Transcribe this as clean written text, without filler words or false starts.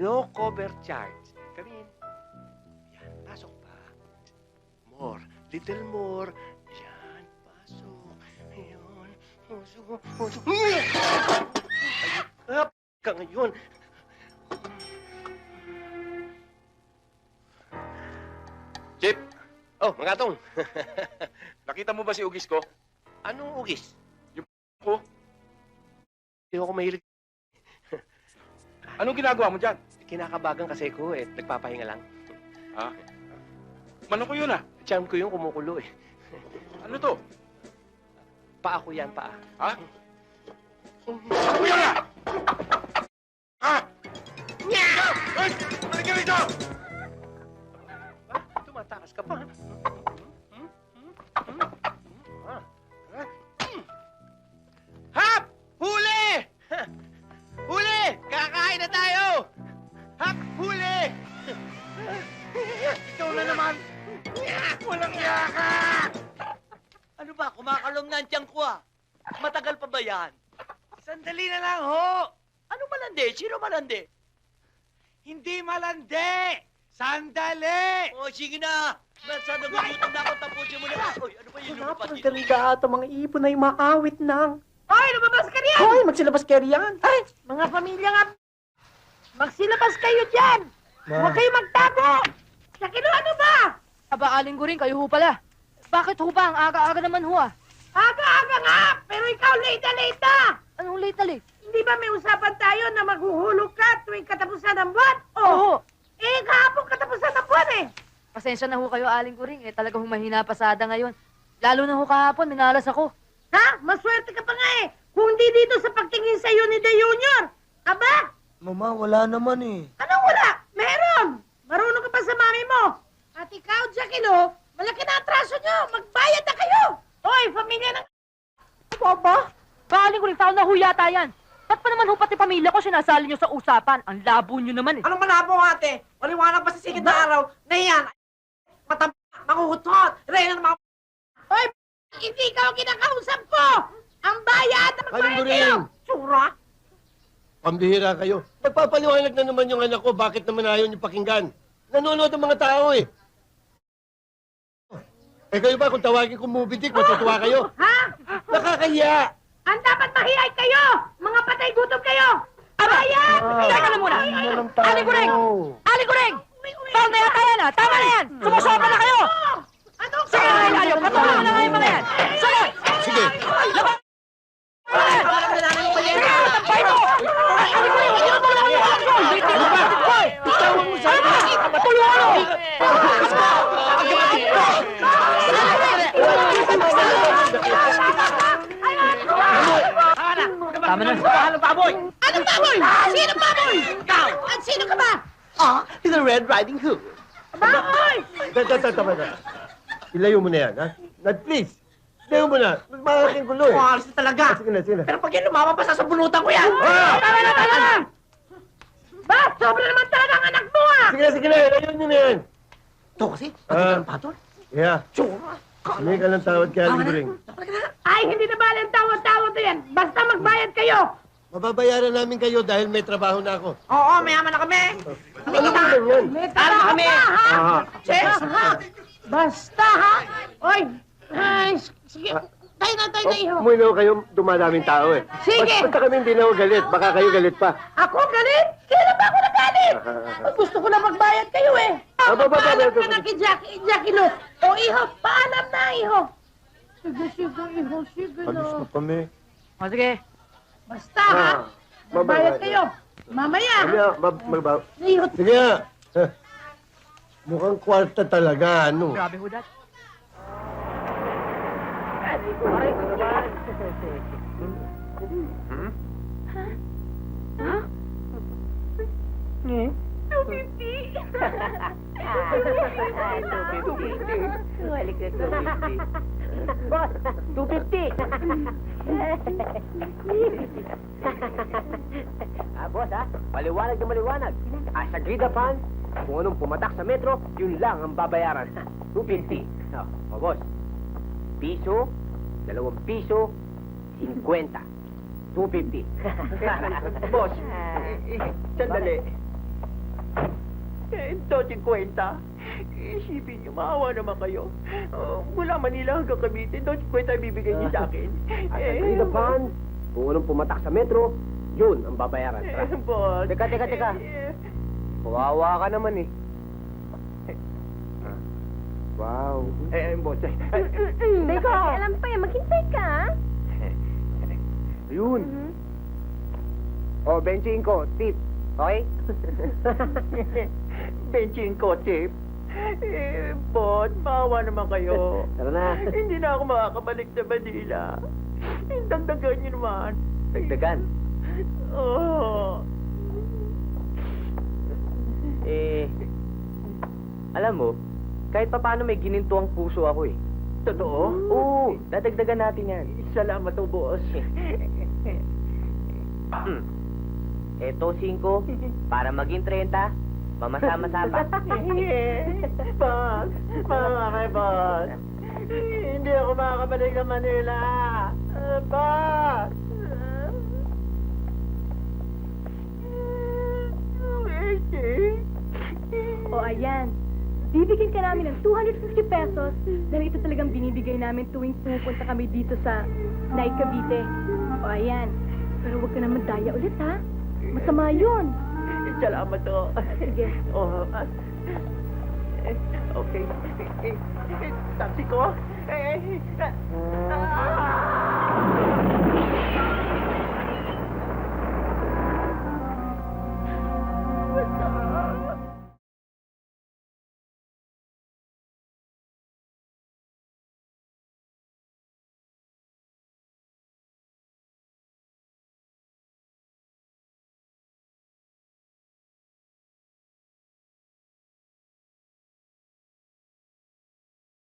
No cover charge. Come in. Yan, pasok pa. More. Little more. Yan, pasok. Ayun. Pasok. Pasok. Ayun ka ngayon. Chip, Oh, mga tong. nakita mo ba si Ugis ko? Anong ugis? Ko? Hindi ako mahilig. Anong ginagawa mo dyan? Kinakabagan kasi ko eh. Nagpapahinga lang. Ha? Mano ko yun ah. Charm ko yung kumukulo eh. Ano to? Paa ko yan, paa. Ha? Ano ko yan ah? Ha? Ay! Balik ka rito! Ah, tumatakas ka pa. Hap! Huli! Huli! Kakain na tayo! Hap! Huli! Ikaw na naman! Walang yaka! Ano ba? Kumakalom na ang tiyan ko ah. Matagal pa ba yan? Sandali na lang, ho! Ano malandi? Sino malandi? Hindi malandi! Sandali! O, sige na. Basta nagugutom na ako, tapusin mo na. Uy, ano ba yung lupa dito? Napakaganda ata mga ibon ay maawit nang. Hoy, lumabas ka riyan! Hoy, magsilabas kayo riyan. Ay! Mga pamilya nga, magsilabas kayo dyan! Huwag kayo magtago! Sakino, ano ba? Aba, Aling Guring, kayo ho pala. Bakit ho ba? Ang aga-aga naman ho ah. Aga-aga nga, pero ikaw late na! Anong late na late? Hindi ba may usapan tayo na maghuhulog ka tuwing katapusan ng buwan? Oo. Eh, kahapon katapusan ng buwan eh! Pasensya na ho kayo, Aling Guring. Eh, talaga humahina pasada ngayon. Lalo na ho kahapon, minalas ako. Ha? Maswerte ka pa nga eh! Kung hindi dito sa pagtingin sa'yo ni The Junior! Aba! Mama, wala naman eh. Anong wala? Meron! Marunong ka pa sa mami mo! At ikaw, Jackino, malaki na atraso nyo! Magbayad na kayo! Hoy, pamilya ng... Aba? Ba, Aling Guring, tao na ho yata yan. Ba't pa naman ho pati pamilya ko sinasali nyo sa usapan? Ang labo nyo naman eh. Anong malabo ate? Maliwanag pa sa sigit na araw na yan. Matamba, makuhutot, reyna ng mga... Hoy, hindi ikaw kinakausap ko! Ang bayad na magbayad Aling kayo! Guring! Tsura! Pambihira kayo. Nagpapaliwanag na naman yung anak ko. Bakit naman ayaw niyo pakinggan? Nanonood ang mga tao eh. Eh kayo ba, kung tawagin ko movie dick, matutuwa kayo? Ha? Nakakahiya! Ang dapat mahiyay kayo! Mga patay gutom kayo! Bayad! Teka lang muna. Aling Guring! Aling Guring! Tama na yata yan ah! Tama na yan! Sumusobra na kayo! Anong Sige na kayo, layo! Patuloy mo na ngayon mga yan! Sige! Sige. Laban! Sige! Tampay mo! Aling Guring! Hindi mo ba lang yung alcohol? Ano ba? Hoy! Itawag mo sa akin! Tuloy ano? Tama na. Anong baboy? Anong baboy? Sino baboy? Ikaw! At sino ka ba? Ah, the Red Riding Hood. Baboy! Tama na. Ilayo mo na yan, ha? Please. Ilayo mo na. Malaking gulo eh. Alis na talaga. Sige na, sige na. Pero pag yan lumabas, sasabunutan ko yan. Tama na, tama na! Ba, sobra naman talaga ang anak mo ah! Sige na. Ilayo nyo na yan. Ito kasi, Ah. pati ng patol. Yeah. Tsura. Hindi ka lang tawad kay Aling Guring. Ay, hindi na bali ang tawad-tawad na yan. Basta magbayad kayo. Mababayaran namin kayo dahil may trabaho na ako. Oo, mayaman na kami. Ano ba yan? May Tara trabaho kami. ka, ha? Aha. Che. Ha? Basta, ha? Oy, ay, sige. Tayo na, iho. Umuwi kayo, dumadaming tao eh. Sige. Basta kami hindi na ako galit. Baka kayo galit pa. Ako galit? Kailan ba ako nagalit? Gusto ko na magbayad kayo eh. Paalam ka na kay Jackie Lo. O, iho, paalam na, iho. Sige, iho, sige Alis na. na kami. O sige. Basta, ha? Magbayad kayo. Mamaya, ha? Iho, Sige nga. Mukhang kwarta talaga, ano? Grabe ho dat. boss, 250. Boss, maliwanag na maliwanag. Sa Grida Fan, kung anong pumatak sa metro, yun lang ang babayaran. 250. Boss, piso, 2 piso, 50. 250. Boss, sandali. Doting kwenta. Isipin niyo, maawa naman kayo. Mula Manila hanggang Cavite, doting kwenta ibibigay niyo sa akin. At agree upon, kung anong pumatak sa metro, yun ang babayaran. Boss. Teka. Kawawa ka naman eh. Wow. Boss. Teka, alam pa yan. Maghintay ka, ha? Ayun. O, 25, tip. Okay? 25, tip. Boss, maawa naman kayo. Tara na. Hindi na ako makakabalik sa Manila. Dagdagan niyo naman. Dagdagan? Oo. Alam mo, kahit papaano may gininto ang puso ako eh. Totoo? Oo, dadagdagan natin yan. Salamat o, boss. Eto, 5, para maging 30, mamasama-sama. Boss, boss. Hindi ako makakabalik sa Manila. Boss! O, ayan. Bibigyan ka namin ng 250 pesos dahil ito talagang binibigay namin tuwing pumupunta kami dito sa Nay Cavite. O, ayan. Pero huwag ka naman daya ulit, ha? Masama yun. Salamat o. Sige. Oh, okay. Taxi ko.